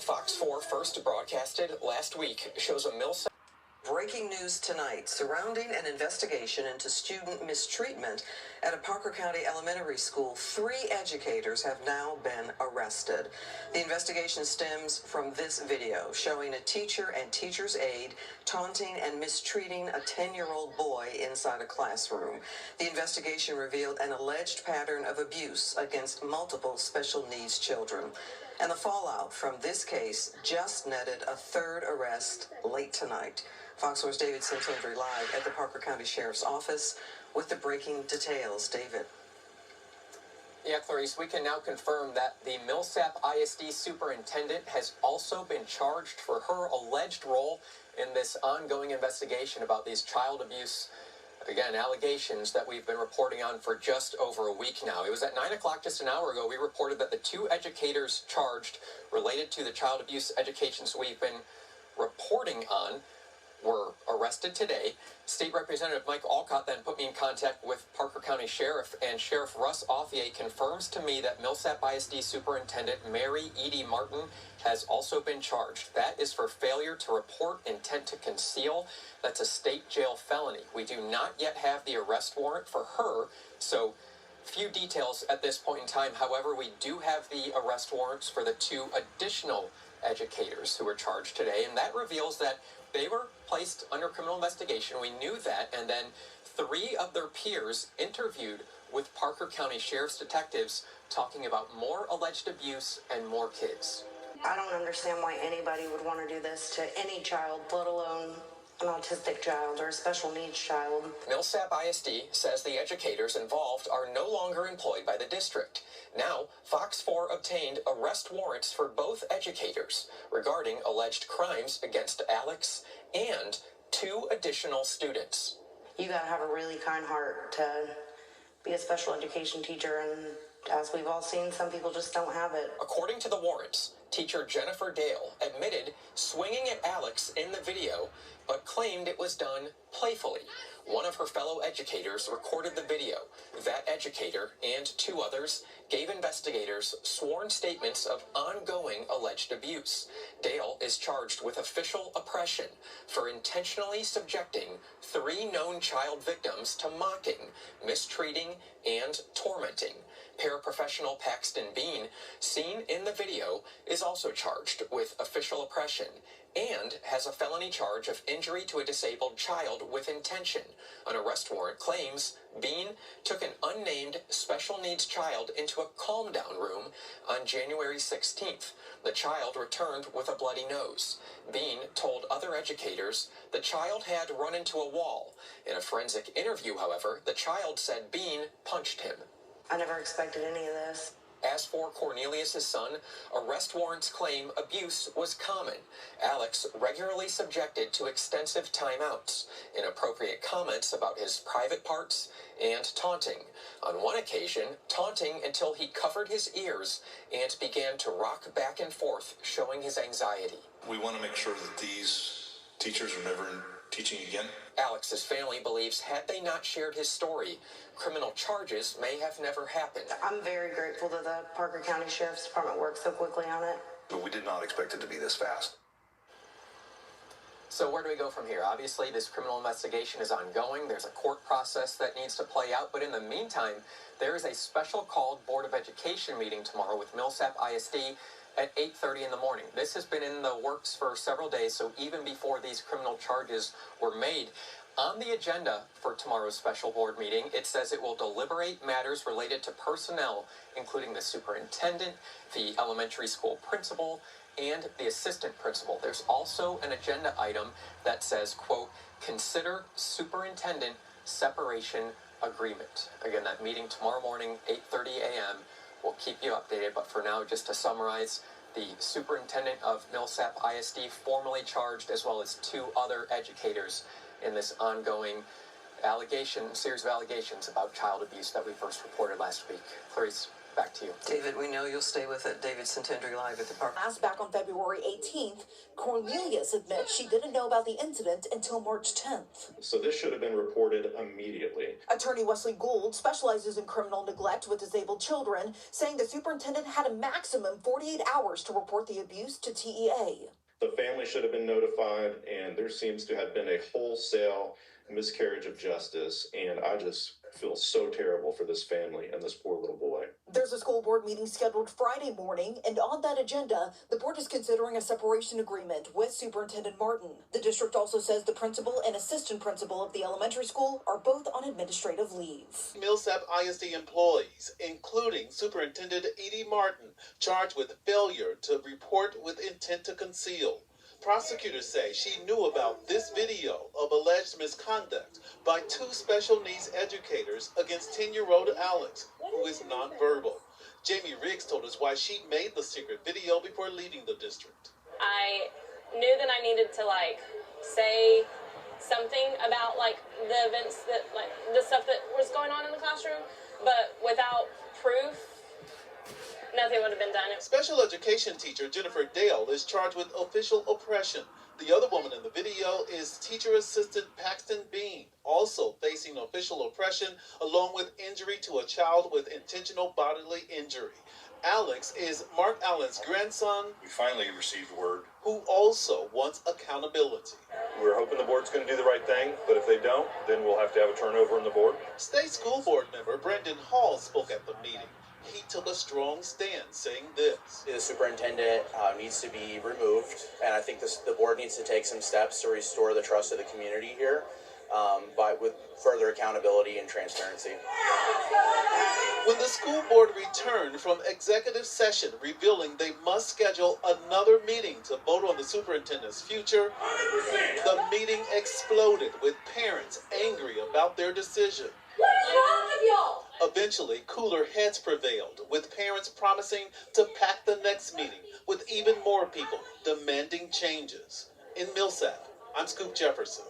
Fox 4 first broadcasted last week shows a Millsap. Breaking news tonight surrounding an investigation into student mistreatment at a Parker County Elementary School. 3 educators have now been arrested. The investigation stems from this video showing a teacher and teacher's aide taunting and mistreating a 10-year-old boy inside a classroom. The investigation revealed an alleged pattern of abuse against multiple special needs children. And the fallout from this case just netted a 3rd arrest late tonight. Fox 4's David Santandri live at the Parker County Sheriff's Office with the breaking details. David. Yeah, Clarice, we can now confirm that the Millsap ISD superintendent has also been charged for her alleged role in this ongoing investigation about these child abuse, again, allegations that we've been reporting on for just over a week now. It was at 9 o'clock just an hour ago. We reported that the 2 educators charged related to the child abuse educations we've been reporting on were arrested today. State Representative Mike Alcott then put me in contact with Parker County Sheriff, and Sheriff Russ Offier confirms to me that Millsap ISD Superintendent Mary Edie Martin has also been charged. That is for failure to report intent to conceal. That's a state jail felony. We do not yet have the arrest warrant for her, so few details at this point in time. However, we do have the arrest warrants for the 2 additional educators who were charged today, and that reveals that they were placed under criminal investigation. We knew that, and then 3 of their peers interviewed with Parker County Sheriff's detectives talking about more alleged abuse and more kids. I don't understand why anybody would want to do this to any child, let alone an autistic child or a special needs child. Millsap ISD says the educators involved are no longer employed by the district. Now, Fox 4 obtained arrest warrants for both educators regarding alleged crimes against Alex and 2 additional students. You gotta have a really kind heart to be a special education teacher, and as we've all seen, some people just don't have it. According to the warrants, teacher Jennifer Dale admitted swinging at Alex in the video, but claimed it was done playfully. One of her fellow educators recorded the video. That educator and 2 others gave investigators sworn statements of ongoing alleged abuse. Dale is charged with official oppression for intentionally subjecting 3 known child victims to mocking, mistreating, and tormenting. Paraprofessional Paxton Bean, seen in the video, is also charged with official oppression and has a felony charge of injury to a disabled child with intention. An arrest warrant claims Bean took an unnamed special needs child into a calm-down room on January 16th. The child returned with a bloody nose. Bean told other educators the child had run into a wall. In a forensic interview, however, the child said Bean punched him. I never expected any of this. As for Cornelius' son, arrest warrants claim abuse was common. Alex regularly subjected to extensive timeouts, inappropriate comments about his private parts, and taunting. On one occasion, taunting until he covered his ears and began to rock back and forth, showing his anxiety. We want to make sure that these teachers are never teaching again. Alex's family believes had they not shared his story, criminal charges may have never happened. I'm very grateful that the Parker County Sheriff's Department worked so quickly on it. But we did not expect it to be this fast. So where do we go from here? Obviously, this criminal investigation is ongoing. There's a court process that needs to play out. But in the meantime, there is a special called Board of Education meeting tomorrow with Millsap ISD at 8:30 in the morning. This has been in the works for several days, so even before these criminal charges were made. On the agenda for tomorrow's special board meeting, it says it will deliberate matters related to personnel, including the superintendent, the elementary school principal, and the assistant principal. There's also an agenda item that says, quote, consider superintendent separation agreement. Again, that meeting tomorrow morning, 8:30 a.m. We'll keep you updated, but for now, just to summarize, the superintendent of Millsap ISD formally charged, as well as 2 other educators in this ongoing series of allegations about child abuse that we first reported last week. Clarice. Back to you. David, we know you'll stay with it. David Santendry live at the park. As back on February 18th, Cornelius admits she didn't know about the incident until March 10th. So this should have been reported immediately. Attorney Wesley Gould specializes in criminal neglect with disabled children, saying the superintendent had a maximum 48 hours to report the abuse to TEA. The family should have been notified, and there seems to have been a wholesale miscarriage of justice, and I just feel so terrible for this family and this poor little boy. There's a school board meeting scheduled Friday morning, and on that agenda, the board is considering a separation agreement with Superintendent Martin. The district also says the principal and assistant principal of the elementary school are both on administrative leave. Millsap ISD employees, including Superintendent Edie Martin, charged with failure to report with intent to conceal. Prosecutors say she knew about this video of alleged misconduct by two special needs educators against 10-year-old Alex, who is nonverbal. Jamie Riggs told us why she made the secret video before leaving the district. I knew that I needed to say something about the events that the stuff that was going on in the classroom, but without proof, nothing would have been done. Special education teacher Jennifer Dale is charged with official oppression. The other woman in the video is teacher assistant Paxton Bean, also facing official oppression along with injury to a child with intentional bodily injury. Alex is Mark Allen's grandson. We finally received word. Who also wants accountability. We're hoping the board's going to do the right thing, but if they don't, then we'll have to have a turnover in the board. State school board member Brendan Hall spoke at the meeting. He took a strong stand, saying this. The superintendent needs to be removed, and I think the board needs to take some steps to restore the trust of the community here with further accountability and transparency. When the school board returned from executive session revealing they must schedule another meeting to vote on the superintendent's future, the meeting exploded with parents angry about their decision. What's wrong with y'all? Eventually, cooler heads prevailed, with parents promising to pack the next meeting with even more people demanding changes. In Millsap, I'm Scoop Jefferson.